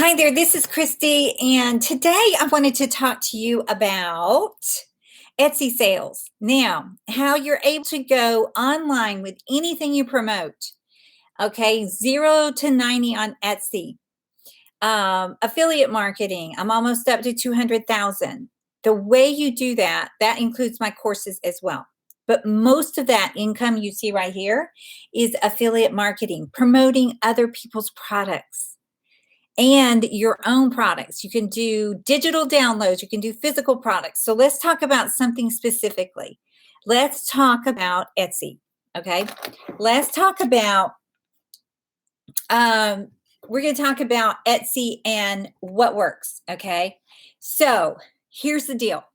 Hi there, this is Christy, and today I wanted to talk to you about Etsy sales. Now, how you're able to go online with anything you promote. Okay, 0 to 90 on Etsy. Affiliate marketing, I'm almost up to 200,000. The way you do that, that includes my courses as well. But most of that income you see right here is affiliate marketing, promoting other people's products and your own products. You can do digital downloads, you can do physical products. So let's talk about something specifically. Let's talk about Etsy. Okay. Let's talk about, we're going to talk about Etsy and what works. Okay. So here's the deal.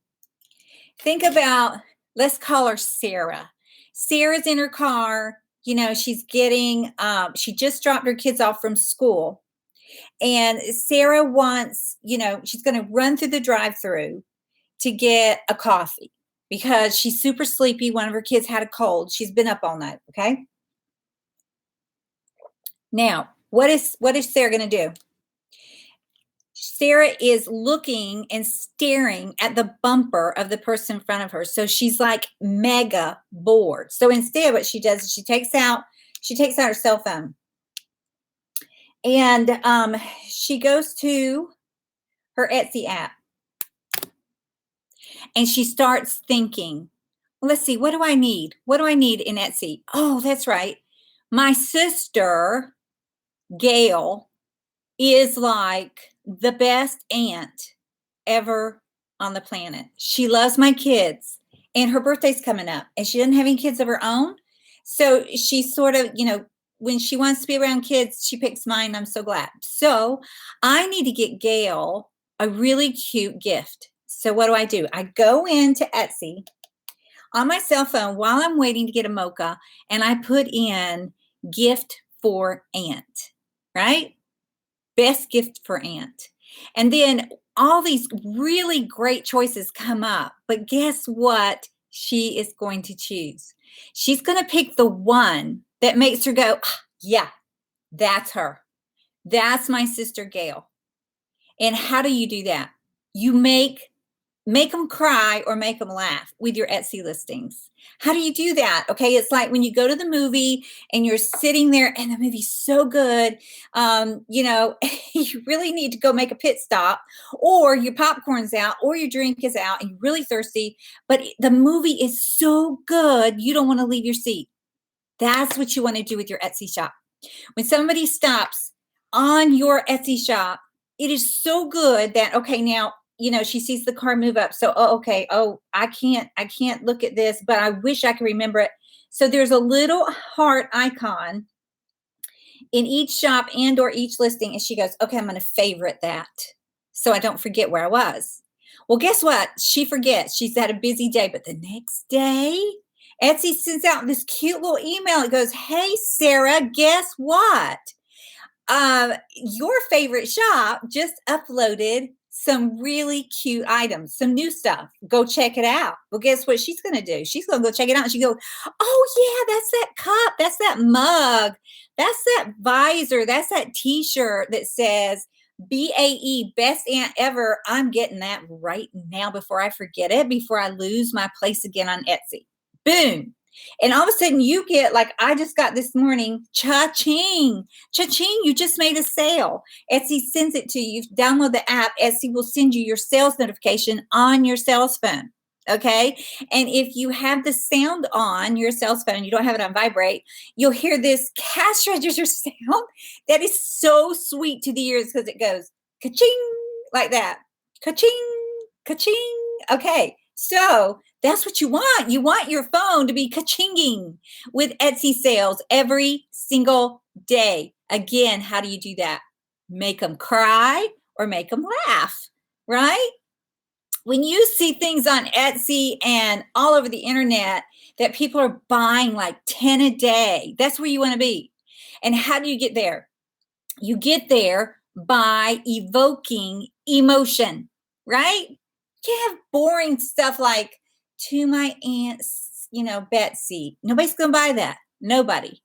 Think about, let's call her Sarah. Sarah's in her car. You know, she's getting, she just dropped her kids off from school. And Sarah wants, she's going to run through the drive-through to get a coffee because she's super sleepy. One of her kids had a cold. She's been up all night. Okay. Now, what is Sarah going to do? Sarah is looking and staring at the bumper of the person in front of her. So she's like mega bored. So instead, what she does is she takes out her cell phone. And she goes to her Etsy app and she starts thinking, let's see, what do I need? What do I need in Etsy? Oh, that's right. My sister, Gail, is like the best aunt ever on the planet. She loves my kids and her birthday's coming up and she doesn't have any kids of her own. So she's sort of, when she wants to be around kids, she picks mine. I'm so glad. So I need to get Gail a really cute gift. So what do? I go into Etsy on my cell phone while I'm waiting to get a mocha and I put in gift for aunt, right? Best gift for aunt. And then all these really great choices come up. But guess what she is going to choose? She's going to pick the one that makes her go, yeah, that's her. That's my sister Gail. And how do you do that? You make them cry or make them laugh with your Etsy listings. How do you do that? Okay, it's like when you go to the movie and you're sitting there and the movie's so good, you really need to go make a pit stop, or your popcorn's out, or your drink is out, and you're really thirsty, but the movie is so good, you don't want to leave your seat. That's what you want to do with your Etsy shop. When somebody stops on your Etsy shop, it is so good that, okay, now, she sees the car move up. So, okay. Oh, I can't look at this, but I wish I could remember it. So there's a little heart icon in each shop and or each listing. And she goes, okay, I'm going to favorite that so I don't forget where I was. Well, guess what? She forgets. She's had a busy day, but the next day, Etsy sends out this cute little email. It goes, hey, Sarah, guess what? Your favorite shop just uploaded some really cute items, some new stuff. Go check it out. Well, guess what she's going to do? She's going to go check it out. And she go, oh, yeah, that's that cup. That's that mug. That's that visor. That's that T-shirt that says BAE, best aunt ever. I'm getting that right now before I forget it, before I lose my place again on Etsy. Boom. And all of a sudden you get, like I just got this morning, cha-ching, cha-ching, you just made a sale. Etsy sends it to you. Download the app. Etsy will send you your sales notification on your sales phone. Okay. And if you have the sound on your cell phone, you don't have it on vibrate, you'll hear this cash register sound that is so sweet to the ears because it goes ka-ching like that. Ka-ching, ka-ching. Okay. So that's what you want. You want your phone to be ka-chinging with Etsy sales every single day. Again, how do you do that? Make them cry or make them laugh, right? When you see things on Etsy and all over the internet that people are buying like 10 a day, that's where you want to be. And how do you get there? You get there by evoking emotion, right? You have boring stuff like, to my aunt, Betsy. Nobody's going to buy that. Nobody.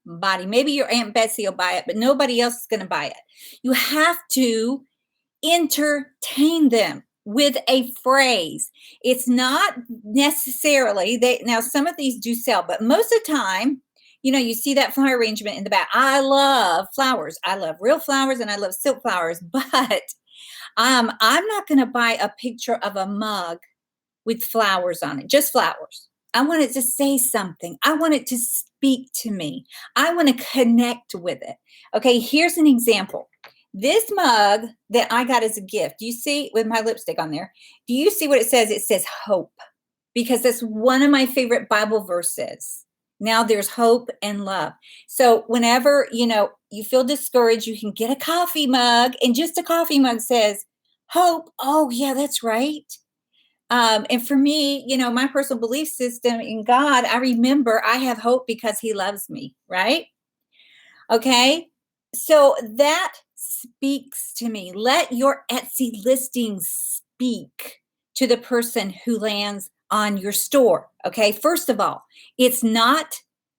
Nobody. Maybe your Aunt Betsy will buy it, but nobody else is going to buy it. You have to entertain them with a phrase. It's not necessarily they now some of these do sell, but most of the time, you see that flower arrangement in the back. I love flowers. I love real flowers and I love silk flowers, but I'm not going to buy a picture of a mug with flowers on it, just flowers. I want it to say something. I want it to speak to me. I want to connect with it. Okay, here's an example. This mug that I got as a gift, do you see with my lipstick on there? Do you see what it says? It says hope, because that's one of my favorite Bible verses. Now there's hope and love. So whenever, you feel discouraged, you can get a coffee mug, and just a coffee mug says hope. Oh, yeah, that's right. And for me, my personal belief system in God, I remember I have hope because he loves me, right? Okay. So that speaks to me. Let your Etsy listings speak to the person who lands on your store. Okay. First of all, it's not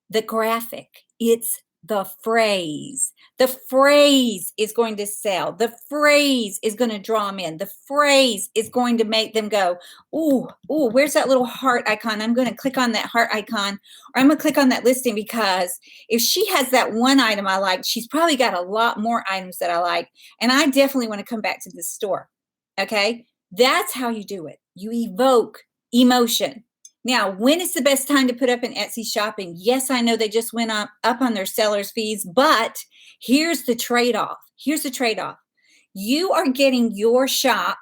the graphic, it's the phrase. The phrase is going to sell. The phrase is going to draw them in. The phrase is going to make them go, ooh, where's that little heart icon? I'm going to click on that heart icon, or I'm going to click on that listing, because if she has that one item I like, she's probably got a lot more items that I like. And I definitely want to come back to this store. Okay. That's how you do it. You evoke emotion. Now, when is the best time to put up an Etsy shopping? Yes, I know they just went up on their sellers fees, but here's the trade-off. You are getting your shop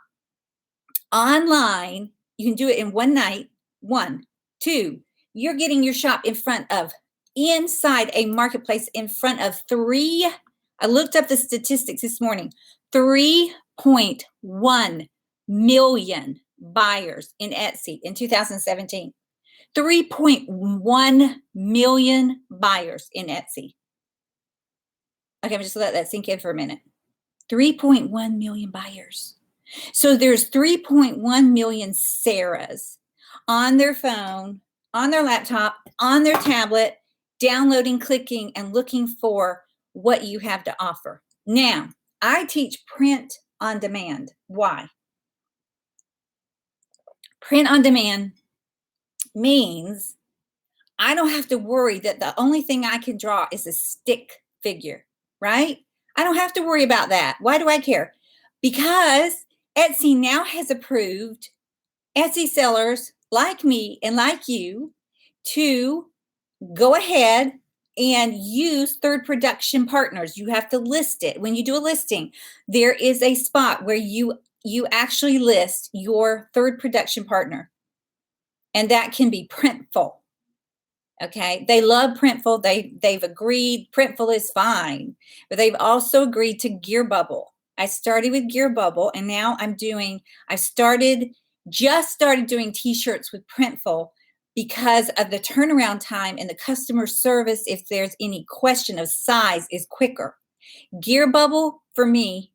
online. You can do it in one night. 1, 2, you're getting your shop inside a marketplace in front of 3. I looked up the statistics this morning. 3.1 million buyers in Etsy in 2017. 3.1 million buyers in Etsy. Okay, I'm just let that sink in for a minute. 3.1 million buyers. So there's 3.1 million Sarahs on their phone, on their laptop, on their tablet, downloading, clicking, and looking for what you have to offer. Now, I teach print on demand. Why? Print on demand means I don't have to worry that the only thing I can draw is a stick figure, right? I don't have to worry about that. Why do I care? Because Etsy now has approved Etsy sellers like me and like you to go ahead and use third production partners. You have to list it. When you do a listing, there is a spot where you actually list your third production partner. And that can be Printful. Okay, they love Printful. They've agreed Printful is fine, but they've also agreed to Gear Bubble. I started with Gear Bubble, and now just started doing t-shirts with Printful because of the turnaround time and the customer service. If there's any question of size, is quicker. Gear Bubble for me,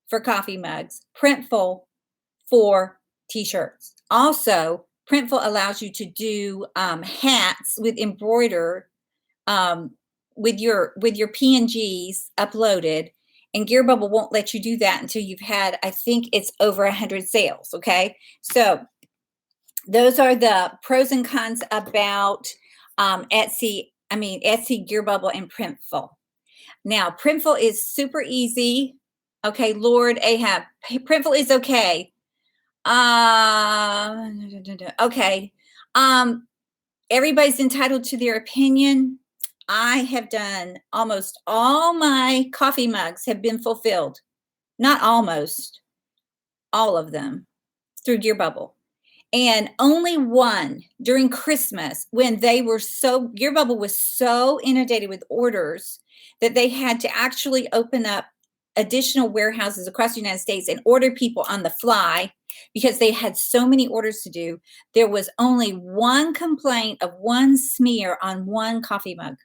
for coffee mugs. Printful for t-shirts. Also, Printful allows you to do hats with embroider with your PNGs uploaded, and Gear Bubble won't let you do that until you've had, I think it's over 100 sales. Okay, so those are the pros and cons about Etsy, Gear Bubble, and Printful. Now, Printful is super easy. Okay, Lord Ahab, Printful is okay. Okay. Everybody's entitled to their opinion. I have done almost all my coffee mugs have been fulfilled. Not almost, all of them through Gear Bubble. And only one during Christmas when Gear Bubble was so inundated with orders that they had to actually open up additional warehouses across the United States and order people on the fly because they had so many orders to do. There was only one complaint of one smear on one coffee mug.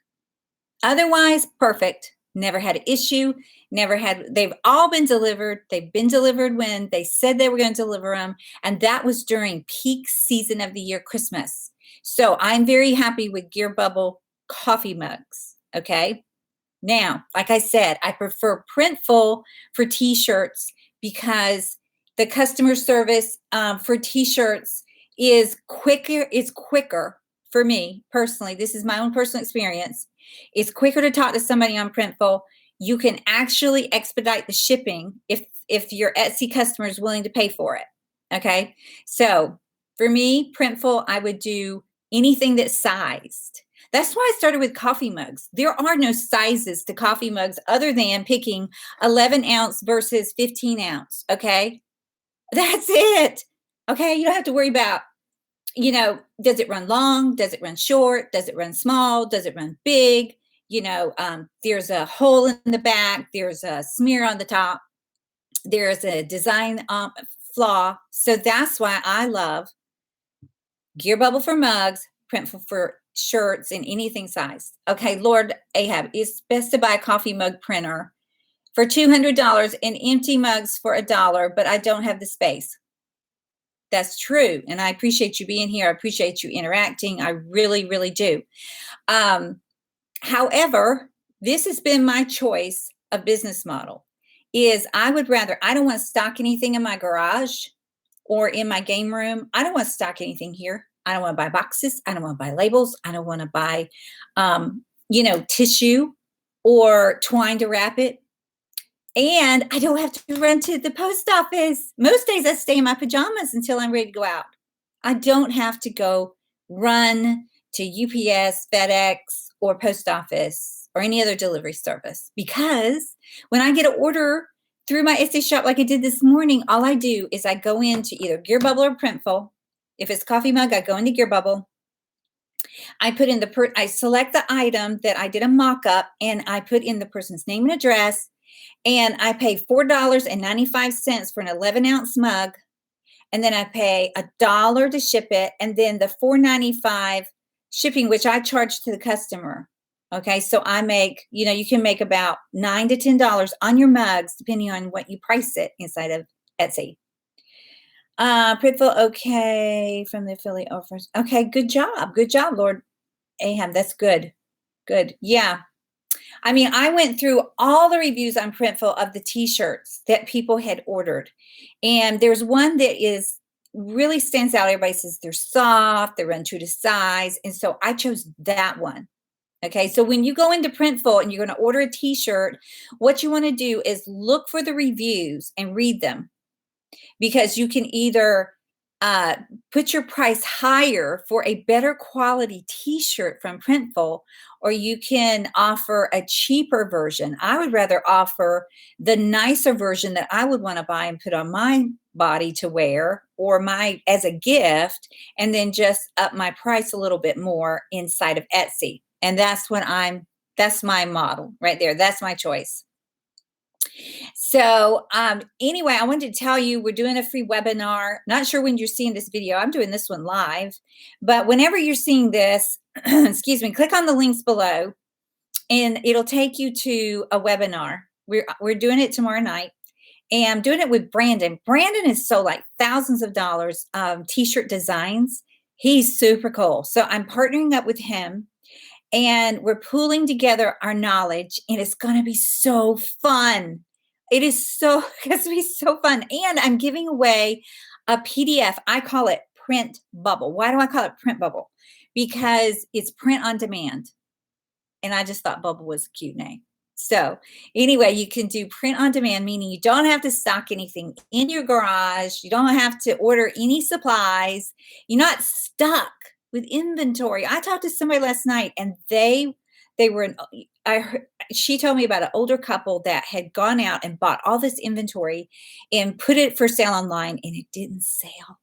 Otherwise, perfect. Never had an issue. They've all been delivered. They've been delivered when they said they were going to deliver them. And that was during peak season of the year, Christmas. So I'm very happy with Gear Bubble coffee mugs. Okay. Now, like I said, I prefer Printful for t-shirts because the customer service for t-shirts is quicker. It's quicker for me personally. This is my own personal experience. It's quicker to talk to somebody on Printful. You can actually expedite the shipping if your Etsy customer is willing to pay for it. Okay. So for me, Printful, I would do anything that's sized. That's why I started with coffee mugs. There are no sizes to coffee mugs other than picking 11 ounce versus 15 ounce. Okay. That's it. Okay. You don't have to worry about, does it run long? Does it run short? Does it run small? Does it run big? There's a hole in the back. There's a smear on the top. There's a design flaw. So that's why I love Gear Bubble for mugs, Printful for shirts, and anything size. Okay, Lord Ahab, it's best to buy a coffee mug printer for $200 and empty mugs for $1, but I don't have the space. That's true. And I appreciate you being here. I appreciate you interacting. I really, really do. However, this has been my choice of business model is I don't want to stock anything in my garage or in my game room. I don't want to stock anything here. I don't want to buy boxes. I don't want to buy labels. I don't want to buy, tissue or twine to wrap it. And I don't have to run to the post office. Most days I stay in my pajamas until I'm ready to go out. I don't have to go run to UPS, FedEx, or post office or any other delivery service because when I get an order through my Etsy shop like I did this morning, all I do is I go into either Gear Bubble or Printful. If it's coffee mug, I go into Gear Bubble. I put in I select the item that I did a mock-up and I put in the person's name and address and I pay $4.95 for an 11 ounce mug. And then I pay $1 to ship it. And then the $4.95 shipping, which I charge to the customer. Okay. So I make, you can make about $9 to $10 on your mugs, depending on what you price it inside of Etsy. Printful, okay, from the affiliate offers. Okay, good job. Good job, Lord Ahab. That's good. Good. Yeah. I mean, I went through all the reviews on Printful of the t-shirts that people had ordered. And there's one that really stands out. Everybody says they're soft, they run true to size. And so I chose that one. Okay. So when you go into Printful and you're going to order a t-shirt, what you want to do is look for the reviews and read them. Because you can either put your price higher for a better quality t-shirt from Printful, or you can offer a cheaper version. I would rather offer the nicer version that I would want to buy and put on my body to wear or as a gift, and then just up my price a little bit more inside of Etsy. And that's my model right there. That's my choice. So anyway, I wanted to tell you we're doing a free webinar. Not sure when you're seeing this video. I'm doing this one live. But whenever you're seeing this, excuse me, click on the links below and it'll take you to a webinar. We're doing it tomorrow night. And I'm doing it with Brandon. Brandon is so like thousands of dollars t-shirt designs. He's super cool. So I'm partnering up with him. And we're pooling together our knowledge, and it's going to be so fun. It's going to be so fun. And I'm giving away a PDF. I call it Print Bubble. Why do I call it Print Bubble? Because it's print on demand. And I just thought Bubble was a cute name. So anyway, you can do print on demand, meaning you don't have to stock anything in your garage. You don't have to order any supplies. You're not stuck with inventory. I talked to somebody last night and she told me about an older couple that had gone out and bought all this inventory and put it for sale online and it didn't sell.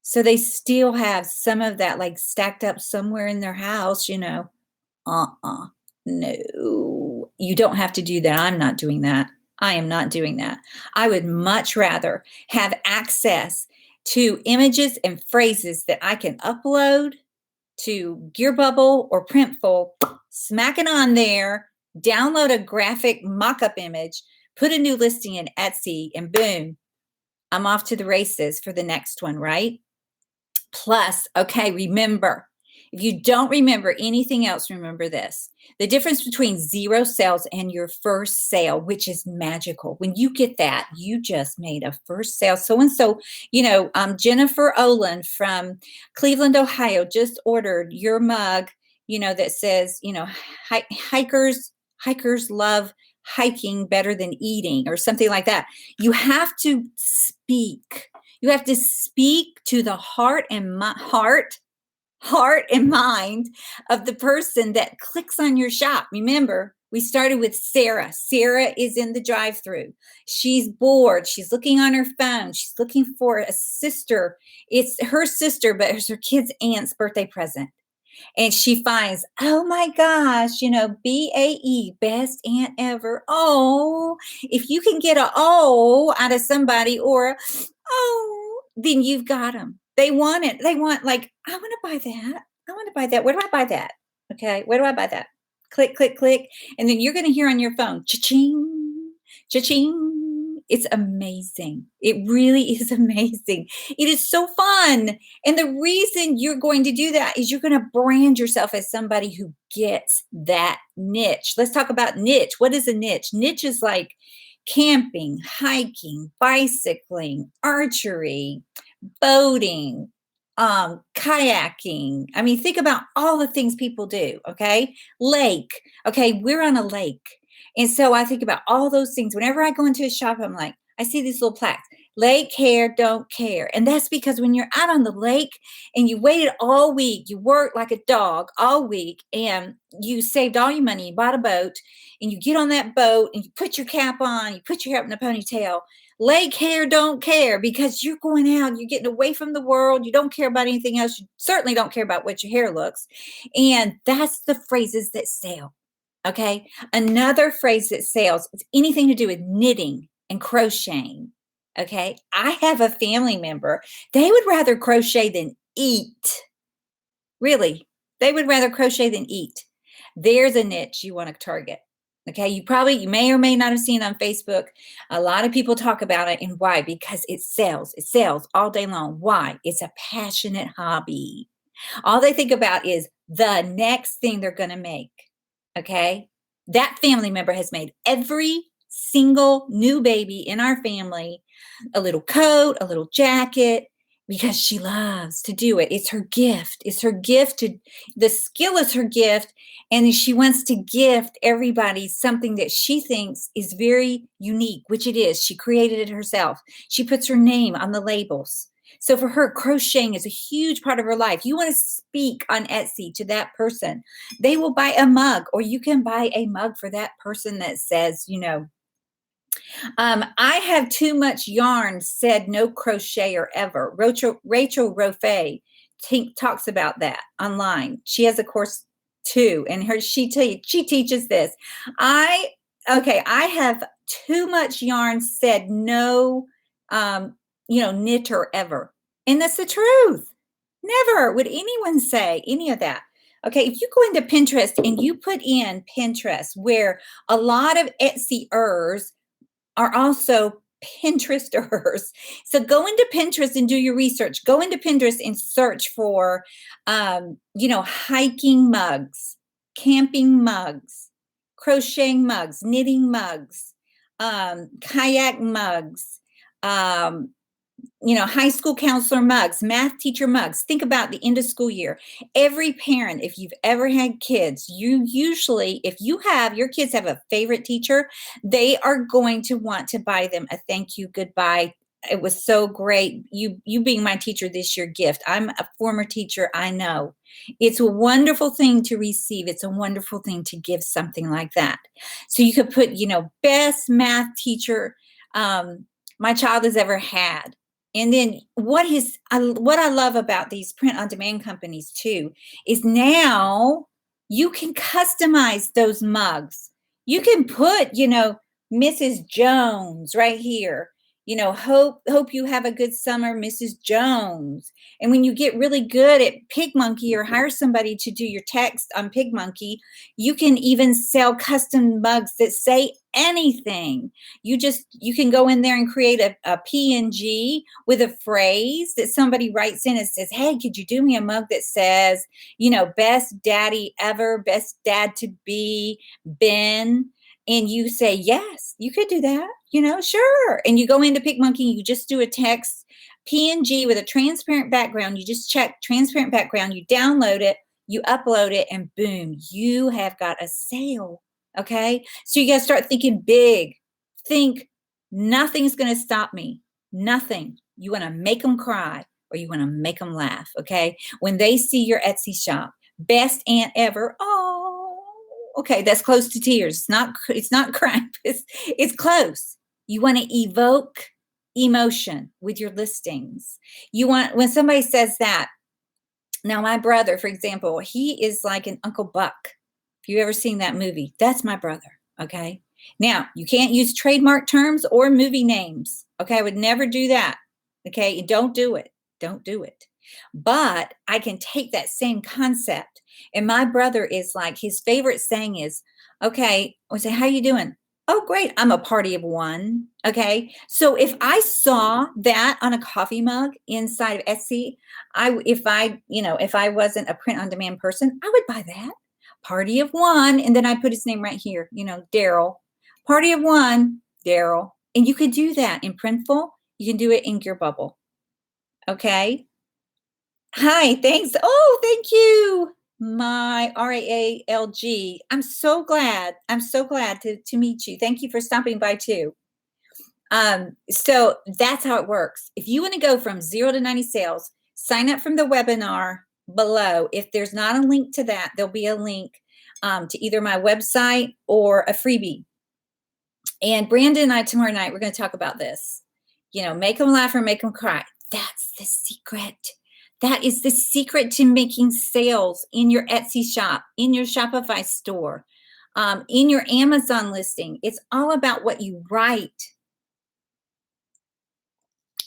So they still have some of that like stacked up somewhere in their house, No, you don't have to do that. I'm not doing that. I am not doing that. I would much rather have access to images and phrases that I can upload to Gear Bubble or Printful, smack it on there, download a graphic mock-up image, put a new listing in Etsy, and boom, I'm off to the races for the next one, right? Plus, okay, remember, If you don't remember anything else, remember this. The difference between 0 sales and your first sale, which is magical. When you get that, you just made a first sale. So-and-so, Jennifer Olin from Cleveland, Ohio, just ordered your mug, that says, hikers love hiking better than eating, or something like that. You have to speak. You have to speak to the heart and mind of the person that clicks on your shop. Remember, we started with Sarah. Sarah is in the drive-through. She's bored. She's looking on her phone. She's looking for a sister. It's her sister, but it's her kid's aunt's birthday present. And she finds, oh my gosh, BAE, best aunt ever. Oh, if you can get a oh out of somebody, or oh, then you've got them. They want it. They want, like, I want to buy that. I want to buy that. Where do I buy that? Okay, where do I buy that? Click, click, click. And then you're going to hear on your phone, cha-ching, cha-ching. It's amazing. It really is amazing. It is so fun. And the reason you're going to do that is you're going to brand yourself as somebody who gets that niche. Let's talk about niche. What is a niche? Niche is like camping, hiking, bicycling, archery, boating, kayaking. I mean, think about all the things people do. Okay. Lake. Okay. We're on a lake. And so I think about all those things. Whenever I go into a shop, I'm like, I see these little plaques. Lake care, don't care. And that's because when you're out on the lake and you waited all week, you worked like a dog all week, and you saved all your money, you bought a boat, and you get on that boat and you put your cap on, you put your hair up in a ponytail. Lake hair, don't care, because you're going out, you're getting away from the world. You don't care about anything else. You certainly don't care about what your hair looks. And that's the phrases that sell. Okay. Another phrase that sells is anything to do with knitting and crocheting. Okay. I have a family member. They would rather crochet than eat. Really. They would rather crochet than eat. There's a niche you want to target. Okay. You may or may not have seen on Facebook. A lot of people talk about it. And why? Because it sells. It sells all day long. Why? It's a passionate hobby. All they think about is the next thing they're going to make. Okay. That family member has made every single new baby in our family a little coat, a little jacket, because she loves to do it. It's her gift. It's her gift the skill is her gift. And she wants to gift everybody something that she thinks is very unique, which it is. She created it herself. She puts her name on the labels. So for her, crocheting is a huge part of her life. You want to speak on Etsy to that person. They will buy a mug, or you can buy a mug for that person that says, I have too much yarn, said no crocheter ever. Rachel Rofe talks about that online. She has a course too, and she teaches this. I have too much yarn, said no knitter ever. And that's the truth. Never would anyone say any of that. Okay, if you go into Pinterest and you put in Pinterest, where a lot of Etsyers are also Pinteresters. So go into Pinterest and do your research. Go into Pinterest and search for, hiking mugs, camping mugs, crocheting mugs, knitting mugs, kayak mugs, high school counselor mugs, math teacher mugs. Think about the end of school year. Every parent, if you've ever had kids, you usually, if your kids have a favorite teacher, they are going to want to buy them a thank you, goodbye. It was so great. You being my teacher this year gift. I'm a former teacher. I know it's a wonderful thing to receive. It's a wonderful thing to give something like that. So you could put, best math teacher my child has ever had. And then what I love about these print-on-demand companies too is now you can customize those mugs. You can put, Mrs. Jones right here, Hope you have a good summer, Mrs. Jones. And when you get really good at PigMonkey or hire somebody to do your text on PigMonkey, you can even sell custom mugs that say anything. You can go in there and create a PNG with a phrase that somebody writes in and says, hey, could you do me a mug that says, best daddy ever, best dad to be, Ben? And you say, yes, you could do that, sure. And you go into PicMonkey, you just do a text PNG with a transparent background. You just check transparent background, you download it, you upload it, and boom, you have got a sale. Okay. So you got to start thinking big. Think nothing's going to stop me. Nothing. You want to make them cry or you want to make them laugh. Okay. When they see your Etsy shop, best aunt ever. Oh, okay, that's close to tears. It's not crying. It's close. You want to evoke emotion with your listings. You want, when somebody says that, now my brother, for example, he is like an Uncle Buck. If you've ever seen that movie, that's my brother. Okay. Now you can't use trademark terms or movie names. Okay. I would never do that. Okay. Don't do it. Don't do it. But I can take that same concept. And my brother is like, his favorite saying is, okay, I say, how you doing? Oh, great. I'm a party of one. Okay. So if I saw that on a coffee mug inside of Etsy, if I wasn't a print on demand person, I would buy that. Party of one. And then I put his name right here, Daryl. Party of one, Daryl. And you could do that in Printful. You can do it in Gear Bubble. Okay. Hi, thanks. Oh, thank you. My RAALG. I'm so glad to meet you. Thank you for stopping by too. So that's how it works. If you want to go from 0 to 90 sales, sign up from the webinar below. If there's not a link to that, there'll be a link to either my website or a freebie. And Brandon and I tomorrow night, we're going to talk about this. Make them laugh or make them cry. That's the secret. That is the secret to making sales in your Etsy shop, in your Shopify store, in your Amazon listing. It's all about what you write.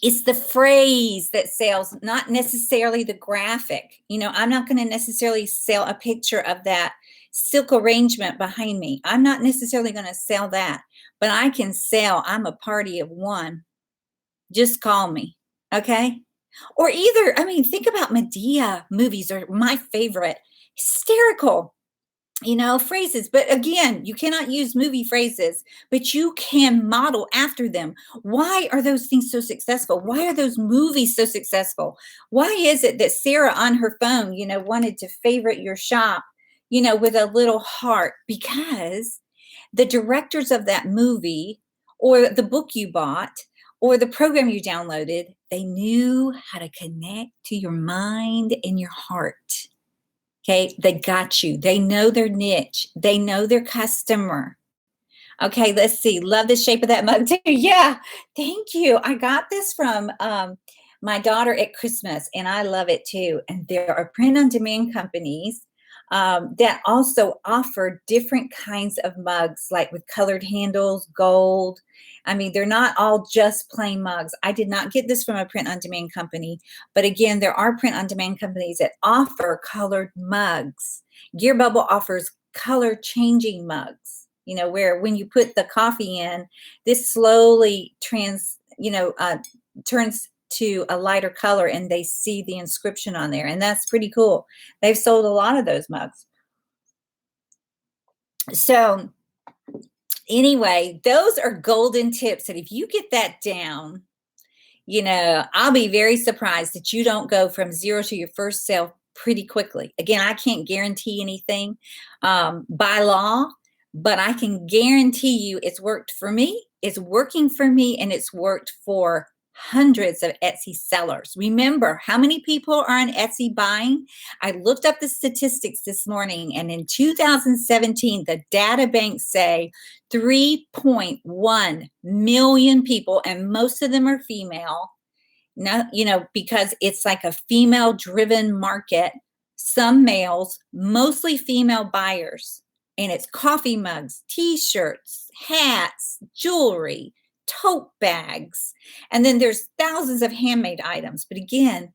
It's the phrase that sells, not necessarily the graphic. I'm not going to necessarily sell a picture of that silk arrangement behind me. I'm not necessarily going to sell that, but I can sell, I'm a party of one. Just call me. Okay. Or either, think about Medea movies are my favorite. Hysterical, phrases. But again, you cannot use movie phrases, but you can model after them. Why are those things so successful? Why are those movies so successful? Why is it that Sarah on her phone, wanted to favorite your shop, with a little heart? Because the directors of that movie or the book you bought or the program you downloaded, they knew how to connect to your mind and your heart. Okay, they got you. They know their niche. They know their customer. Okay, let's see. Love the shape of that mug too. Yeah, thank you. I got this from my daughter at Christmas, and I love it too. And there are print-on-demand companies that also offer different kinds of mugs, like with colored handles, gold. They're not all just plain mugs. I did not get this from a print-on-demand company, but again, there are print-on-demand companies that offer colored mugs. Gear Bubble offers color-changing mugs, where when you put the coffee in, this slowly turns to a lighter color and they see the inscription on there. And that's pretty cool. They've sold a lot of those mugs. So anyway, those are golden tips that if you get that down, I'll be very surprised that you don't go from 0 to your first sale pretty quickly. Again, I can't guarantee anything by law, but I can guarantee you it's worked for me. It's working for me, and it's worked for hundreds of Etsy sellers. Remember how many people are on Etsy buying? I looked up the statistics this morning, and in 2017, the data banks say 3.1 million people, and most of them are female. Now, because it's like a female-driven market, some males, mostly female buyers, and it's coffee mugs, t-shirts, hats, jewelry, tote bags. And then there's thousands of handmade items. But again,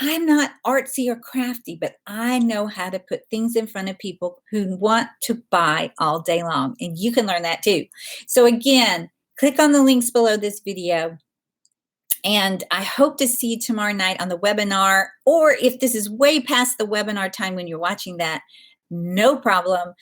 I'm not artsy or crafty, but I know how to put things in front of people who want to buy all day long. And you can learn that too. So again, click on the links below this video. And I hope to see you tomorrow night on the webinar, or if this is way past the webinar time when you're watching that, no problem.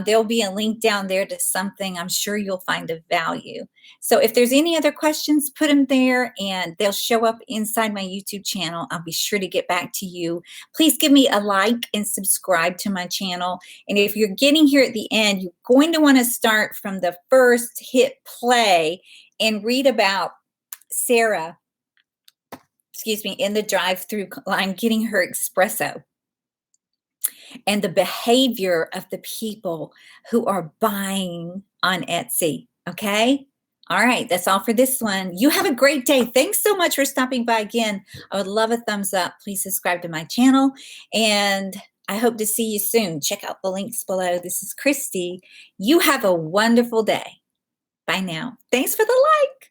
There'll be a link down there to something I'm sure you'll find of value. So if there's any other questions, put them there and they'll show up inside my YouTube channel. I'll be sure to get back to you. Please give me a like and subscribe to my channel. And if you're getting here at the end, you're going to want to start from the first, hit play and read about Sarah, in the drive-through line getting her espresso, and the behavior of the people who are buying on Etsy. Okay? All right, that's all for this one. You have a great day. Thanks so much for stopping by again. I would love a thumbs up. Please subscribe to my channel, and I hope to see you soon. Check out the links below. This is Christy. You have a wonderful day. Bye now. Thanks for the like.